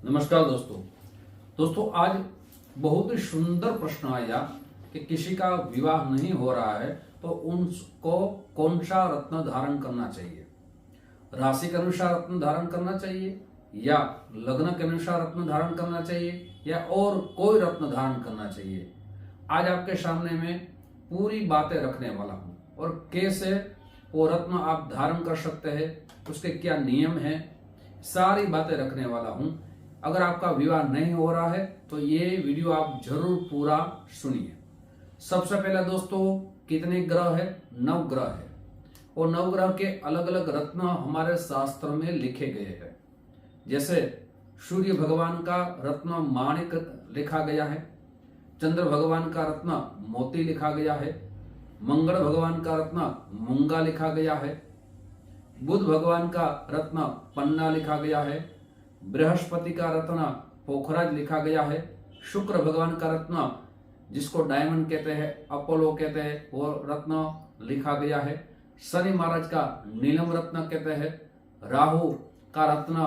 नमस्कार दोस्तों आज बहुत ही सुंदर प्रश्न आया कि किसी का विवाह नहीं हो रहा है तो उनको कौन सा रत्न धारण करना चाहिए। राशि के अनुसार रत्न धारण करना चाहिए या लग्न के अनुसार रत्न धारण करना चाहिए या और कोई रत्न धारण करना चाहिए। आज आपके सामने में पूरी बातें रखने वाला हूं और कैसे वो रत्न आप धारण कर सकते हैं, उसके क्या नियम हैं, सारी बातें रखने वाला हूं। अगर आपका विवाह नहीं हो रहा है तो ये वीडियो आप जरूर पूरा सुनिए। सबसे पहले दोस्तों, कितने ग्रह है? 9 ग्रह है और 9 ग्रह के अलग अलग रत्न हमारे शास्त्र में लिखे गए हैं। जैसे सूर्य भगवान का रत्न माणिक लिखा गया है, चंद्र भगवान का रत्न मोती लिखा गया है, मंगल भगवान का रत्न मूंगा लिखा गया है, बुध भगवान का रत्न पन्ना लिखा गया है, बृहस्पति का रत्न पोखराज लिखा गया है, शुक्र भगवान का रत्न जिसको डायमंड कहते हैं, अपोलो कहते हैं, वो रत्न लिखा गया है, शनि महाराज का नीलम रत्न कहते हैं, राहु का रत्न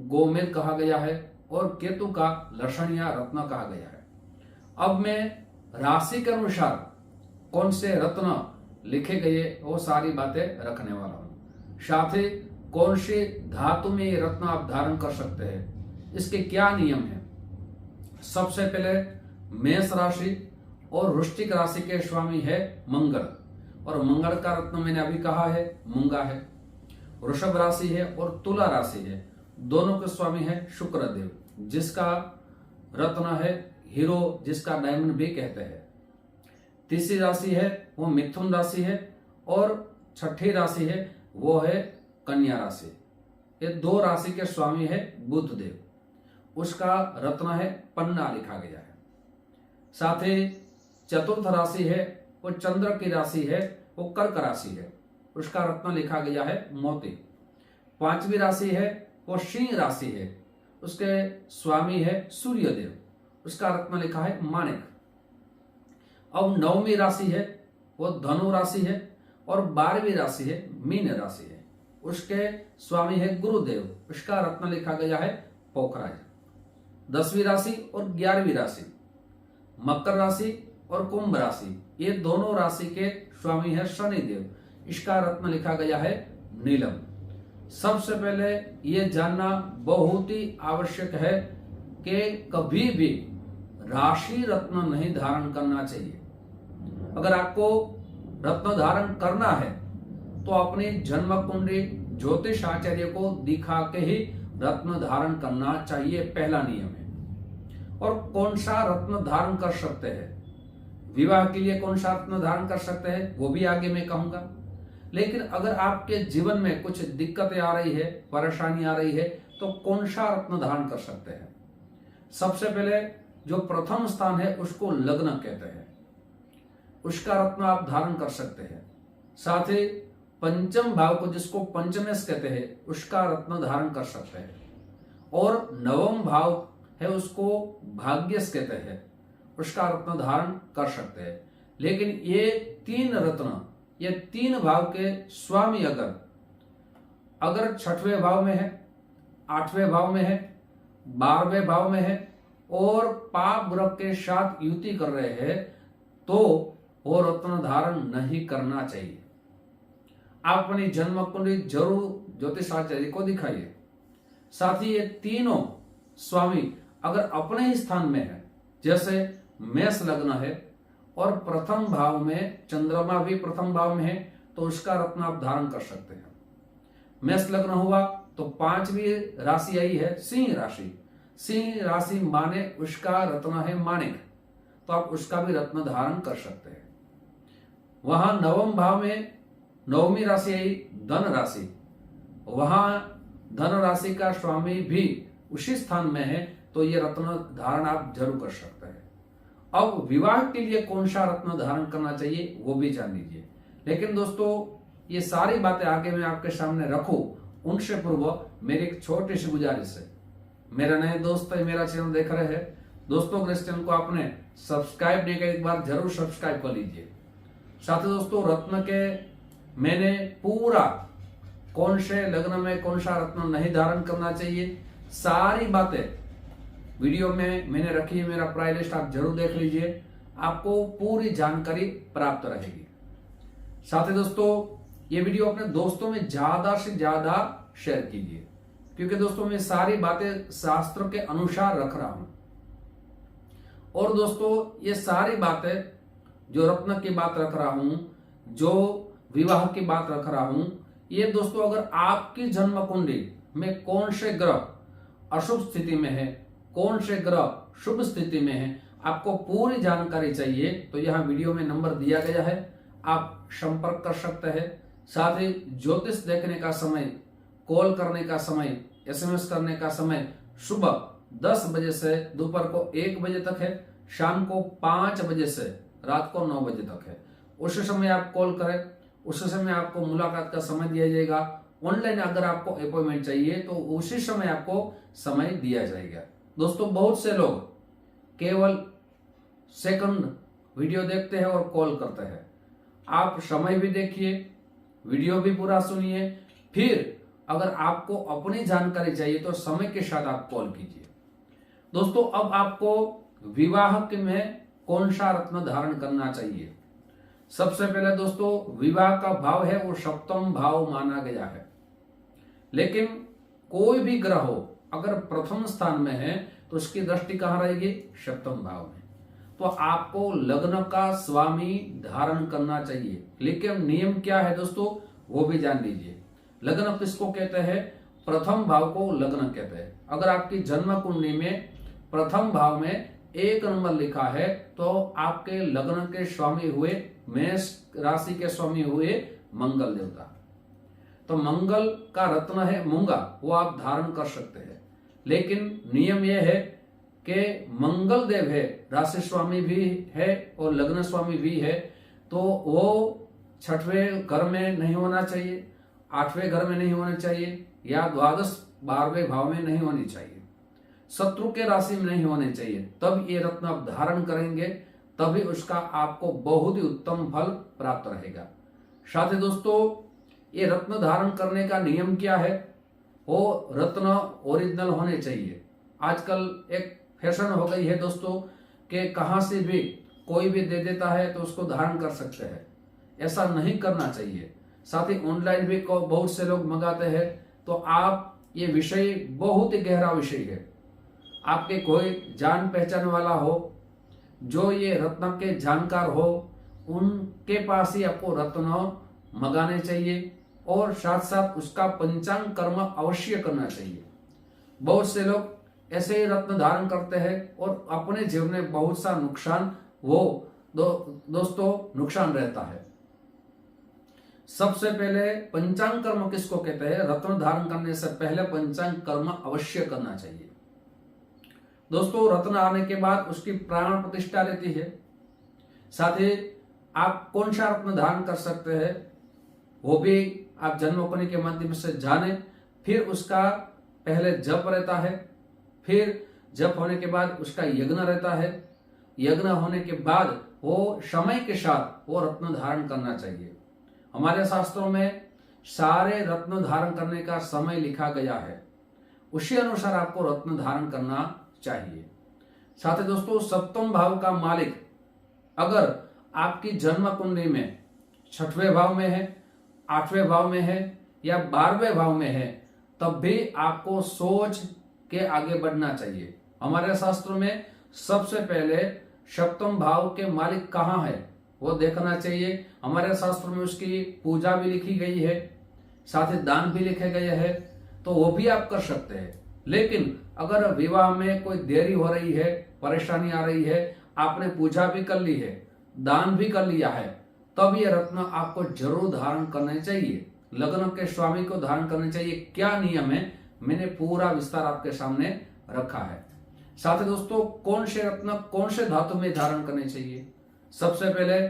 गोमेद कहा गया है और केतु का लक्षणिया रत्न कहा गया है। अब मैं राशि के अनुसार कौन से रत्न लिखे गए वो सारी बातें रखने वाला हूं। साथ ही कौन सी धातु में ये रत्न आप धारण कर सकते हैं, इसके क्या नियम है। सबसे पहले मेष राशि और वृश्चिक राशि के स्वामी है मंगल और मंगल का रत्न मैंने अभी कहा है मूंगा है। वृषभ राशि है और तुला राशि है, दोनों के स्वामी है शुक्रदेव जिसका रत्न है हीरो, जिसका डायमंड भी कहते हैं। तीसरी राशि है वो मिथुन राशि है और छठी राशि है वो है कन्या राशि। ये 2 राशि के स्वामी है बुध देव, उसका रत्न है पन्ना लिखा गया है। साथ ही चतुर्थ राशि है वो चंद्र की राशि है, वो कर्क राशि है, उसका रत्न लिखा गया है मोती। 5वीं राशि है वो सिंह राशि है, उसके स्वामी है सूर्यदेव, उसका रत्न लिखा है माणिक। अब 9वीं राशि है वो धनु राशि है और 12वीं राशि है मीन राशि है, उसके स्वामी है गुरुदेव, उसका रत्न लिखा गया है पोखराज। 10वीं राशि और 11वीं राशि मकर राशि और कुंभ राशि, ये दोनों राशि के स्वामी है शनिदेव, इसका रत्न लिखा गया है नीलम। सबसे पहले ये जानना बहुत ही आवश्यक है कि कभी भी राशि रत्न नहीं धारण करना चाहिए। अगर आपको रत्न धारण करना है तो अपनी जन्म कुंडली ज्योतिष आचार्य को दिखा के ही रत्न धारण करना चाहिए, पहला नियम है। और कौन सा रत्न धारण कर सकते हैं, विवाह के लिए कौन सा रत्न धारण कर सकते हैं वो भी आगे मैं कहूंगा। लेकिन अगर आपके जीवन में कुछ दिक्कतें आ रही है, परेशानी आ रही है तो कौन सा रत्न धारण कर सकते हैं। सबसे पहले जो प्रथम स्थान है उसको लग्न कहते हैं, उसका रत्न आप धारण कर सकते हैं। साथ ही पंचम भाव को जिसको पंचमेश कहते हैं उसका रत्न धारण कर सकते हैं और 9वां भाव है उसको भाग्यश कहते हैं, उसका रत्न धारण कर सकते हैं। लेकिन ये 3 रत्न, ये 3 भाव के स्वामी अगर 6वें भाव में है, 8वें भाव में है, 12वें भाव में है और पाप ग्रह के साथ युति कर रहे हैं तो वो रत्न धारण नहीं करना चाहिए। आप अपनी जन्म कुंडली जरूर ज्योतिष आचार्य को दिखाइए। साथ ही ये तीनों स्वामी अगर अपने ही स्थान में है, जैसे मेष लग्न है और प्रथम भाव में चंद्रमा भी प्रथम भाव में है तो उसका रत्न आप धारण कर सकते हैं। मेष लग्न हुआ तो 5वीं राशि आई है सिंह राशि, सिंह राशि माने उसका रत्न है माणिक, तो आप उसका भी रत्न धारण कर सकते हैं। वहां 9वें भाव में 9वीं राशि आई धन राशि, वहां धन राशि का स्वामी भी उसी स्थान में है तो ये रत्न धारण आप जरूर कर सकते हैं। अब विवाह के लिए कौन सा रत्न धारण करना चाहिए वो भी जान लीजिए। लेकिन दोस्तों ये सारी बातें आगे मैं आपके सामने रखूं उनसे पूर्व मेरी एक छोटी सी गुजारिश है। मेरा नए दोस्त है, मेरा चैनल देख रहे हैं दोस्तों, इस चैनल को आपने सब्सक्राइब नहीं किया, एक बार जरूर सब्सक्राइब कर लीजिए। साथ ही दोस्तों रत्न के मैंने पूरा कौन से लग्न में कौन सा रत्न नहीं धारण करना चाहिए सारी बातें वीडियो में मैंने रखी है मेरा प्राइस लिस्ट, आप जरूर देख लीजिए, आपको पूरी जानकारी प्राप्त रहेगी। साथ ही दोस्तों ये वीडियो अपने दोस्तों में ज्यादा से ज्यादा शेयर कीजिए, क्योंकि दोस्तों मैं सारी बातें शास्त्र के अनुसार रख रहा हूं। और दोस्तों ये सारी बातें जो रत्न की बात रख रहा हूं, जो विवाह की बात रख रहा हूं, ये दोस्तों अगर आपकी जन्म कुंडली में कौन से ग्रह अशुभ स्थिति में है, कौन से ग्रह शुभ स्थिति में है, आपको पूरी जानकारी चाहिए तो यहाँ वीडियो में नंबर दिया गया है, आप संपर्क कर सकते हैं। साथ ही ज्योतिष देखने का समय, कॉल करने का समय, एसएमएस करने का समय सुबह 10 बजे से दोपहर को 1 बजे तक है, शाम को 5 बजे से रात को 9 बजे तक है। उस समय आप कॉल करें, उस समय आपको मुलाकात का समय दिया जाएगा। ऑनलाइन अगर आपको अपॉइंटमेंट चाहिए तो उसी समय आपको समय दिया जाएगा। दोस्तों बहुत से लोग केवल सेकंड वीडियो देखते हैं और कॉल करते हैं। आप समय भी देखिए, वीडियो भी पूरा सुनिए, फिर अगर आपको अपनी जानकारी चाहिए तो समय के साथ आप कॉल कीजिए। दोस्तों अब आपको विवाह में कौन सा रत्न धारण करना चाहिए। सबसे पहले दोस्तों विवाह का भाव है वो सप्तम भाव माना गया है, लेकिन कोई भी ग्रह हो अगर प्रथम स्थान में है तो उसकी दृष्टि कहां रहेगी, सप्तम भाव में। तो आपको लग्न का स्वामी धारण करना चाहिए, लेकिन नियम क्या है दोस्तों वो भी जान लीजिए। लग्न किसको कहते हैं, प्रथम भाव को लग्न कहते हैं। अगर आपकी जन्म कुंडली में प्रथम भाव में 1 नंबर लिखा है तो आपके लग्न के स्वामी हुए, मेष राशि के स्वामी हुए मंगल देवता। तो मंगल का रत्न है मूंगा, वो आप धारण कर सकते हैं, लेकिन नियम यह है कि मंगल देव है, राशि स्वामी भी है और लग्न स्वामी भी है, तो वो 6वें घर में नहीं होना चाहिए, 8वें घर में नहीं होना चाहिए, या द्वादश 12वें भाव में नहीं होनी चाहिए, शत्रु के राशि में नहीं होने चाहिए। तब ये रत्न आप धारण करेंगे, तभी उसका आपको बहुत ही उत्तम फल प्राप्त रहेगा। साथ ही दोस्तों ये रत्न धारण करने का नियम क्या है, वो रत्न ओरिजिनल होने चाहिए। आजकल एक फैशन हो गई है दोस्तों कि कहां से भी कोई भी दे देता है तो उसको धारण कर सकते हैं, ऐसा नहीं करना चाहिए। साथ ही ऑनलाइन भी बहुत से लोग मंगाते हैं, तो आप ये विषय बहुत ही गहरा विषय है। आपके कोई जान पहचान वाला हो जो ये रत्न के जानकार हो, उनके पास ही आपको रत्न मंगाने चाहिए और साथ साथ उसका पंचांग कर्म अवश्य करना चाहिए। बहुत से लोग ऐसे ही रत्न धारण करते हैं और अपने जीवन में बहुत सा नुकसान दोस्तों नुकसान रहता है। सबसे पहले पंचांग कर्म किसको कहते हैं, रत्न धारण करने से पहले पंचांग कर्म अवश्य करना चाहिए। दोस्तों रत्न आने के बाद उसकी प्राण प्रतिष्ठा रहती है। साथ ही आप कौन सा रत्न धारण कर सकते हैं वो भी आप जन्म कुंडली के माध्यम से जाने। फिर उसका पहले जप रहता है, फिर जप होने के बाद उसका यज्ञ रहता है, यज्ञ होने के बाद वो समय के साथ वो रत्न धारण करना चाहिए। हमारे शास्त्रों में सारे रत्न धारण करने का समय लिखा गया है, उसी अनुसार आपको रत्न धारण करना चाहिए। साथ ही दोस्तों सप्तम भाव का मालिक अगर आपकी जन्म कुंडली में 6वें भाव में है, 8वें भाव में है या 12वें भाव में है, तब भी आपको सोच के आगे बढ़ना चाहिए। हमारे शास्त्रों में सबसे पहले सप्तम भाव के मालिक कहाँ है वो देखना चाहिए। हमारे शास्त्रों में उसकी पूजा भी लिखी गई है, साथ ही दान भी लिखे गए हैं, तो वो भी आप कर सकते हैं। लेकिन अगर विवाह में कोई देरी हो रही है, परेशानी आ रही है, आपने पूजा भी कर ली है, दान भी कर लिया है, तब ये रत्न आपको जरूर धारण करने चाहिए। लग्न के स्वामी को धारण करने चाहिए। क्या नियम है मैंने पूरा विस्तार आपके सामने रखा है। साथ ही दोस्तों कौन से रत्न कौन से धातु में धारण करने चाहिए। सबसे पहले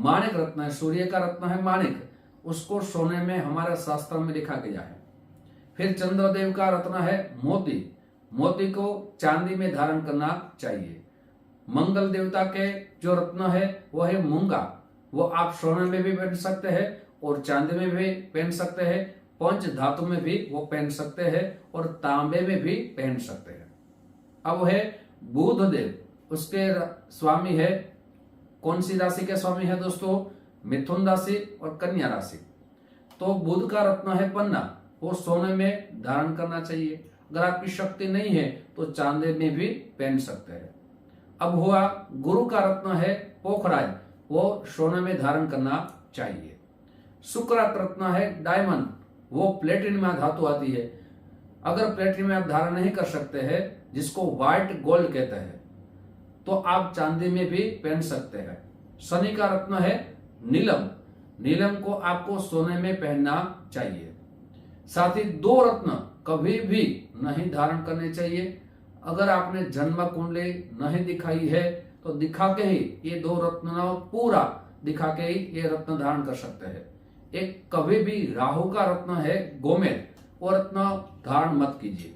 माणिक रत्न है, सूर्य का रत्न है माणिक, उसको सोने में हमारे शास्त्र में लिखा गया है। फिर चंद्रदेव का रत्न है मोती, मोती को चांदी में धारण करना चाहिए। मंगल देवता के जो रत्न है वो है मूंगा, वो आप सोने में भी पहन सकते हैं और चांदी में भी पहन सकते हैं, पंच धातु में भी वो पहन सकते हैं और तांबे में भी पहन सकते हैं। अब है बुध देव, उसके स्वामी है, कौन सी राशि के स्वामी है दोस्तों? मिथुन राशि और कन्या राशि। तो बुध का रत्न है पन्ना, वो सोने में धारण करना चाहिए। अगर आपकी शक्ति नहीं है तो चांदी में भी पहन सकते हैं। अब हुआ गुरु का रत्न है पोखराज, वो सोने में धारण करना चाहिए। शुक्र का रत्न है डायमंड, वो प्लेटिनम धातु आती है। अगर प्लेटिनम आप धारण नहीं कर सकते हैं, जिसको व्हाइट गोल्ड कहते हैं, तो आप चांदी में भी पहन सकते हैं। शनि का रत्न है नीलम, नीलम को आपको सोने में पहनना चाहिए। साथ ही 2 रत्न कभी भी नहीं धारण करने चाहिए। अगर आपने जन्म कुंडली नहीं दिखाई है तो दिखा के ही ये 2 रत्न पूरा दिखा के ही ये रत्न धारण कर सकते हैं। एक कभी भी राहु का रत्न है गोमेद, वो रत्न धारण मत कीजिए।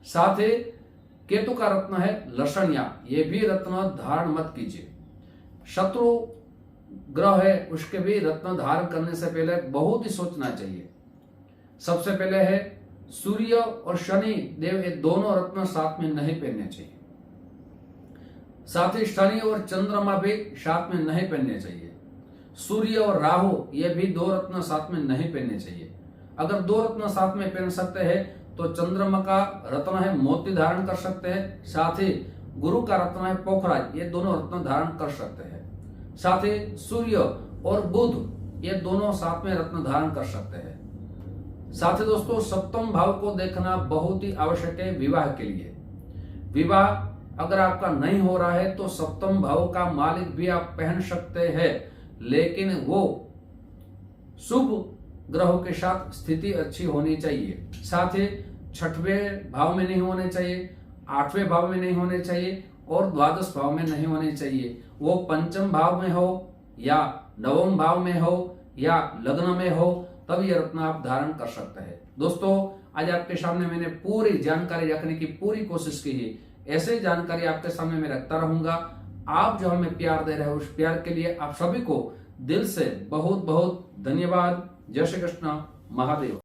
साथ ही केतु का रत्न है लसणिया, ये भी रत्न धारण मत कीजिए। शत्रु ग्रह है, उसके भी रत्न धारण करने से पहले बहुत ही सोचना चाहिए। सबसे पहले है सूर्य और शनि देव, ये दोनों रत्न साथ में नहीं पहनने चाहिए। साथ ही शनि और चंद्रमा भी साथ में नहीं पहनने चाहिए। सूर्य और राहु, ये भी 2 रत्न साथ में नहीं पहनने चाहिए। अगर 2 रत्न साथ में पहन सकते हैं तो चंद्रमा का रत्न है मोती धारण कर सकते हैं। साथ ही गुरु का रत्न है पोखराज, ये दोनों रत्न धारण कर सकते हैं। साथ ही सूर्य और बुध, ये दोनों साथ में रत्न धारण कर सकते हैं। साथ ही दोस्तों सप्तम भाव को देखना बहुत ही आवश्यक है विवाह के लिए। विवाह अगर आपका नहीं हो रहा है तो सप्तम भाव का मालिक भी आप पहन सकते हैं, लेकिन वो शुभ ग्रहों के साथ स्थिति अच्छी होनी चाहिए। साथ ही 6वें भाव में नहीं होने चाहिए, 8वें भाव में नहीं होने चाहिए और 12 भाव में नहीं होने चाहिए। वो 5म भाव में हो या 9वें भाव में हो या लग्न में हो, तब ये रत्न आप धारण कर सकते हैं। दोस्तों आज आपके सामने मैंने पूरी जानकारी रखने की पूरी कोशिश की है। ऐसे जानकारी आपके सामने मैं रखता रहूंगा। आप जो हमें प्यार दे रहे हैं उस प्यार के लिए आप सभी को दिल से बहुत बहुत धन्यवाद। जय श्री कृष्ण, महादेव।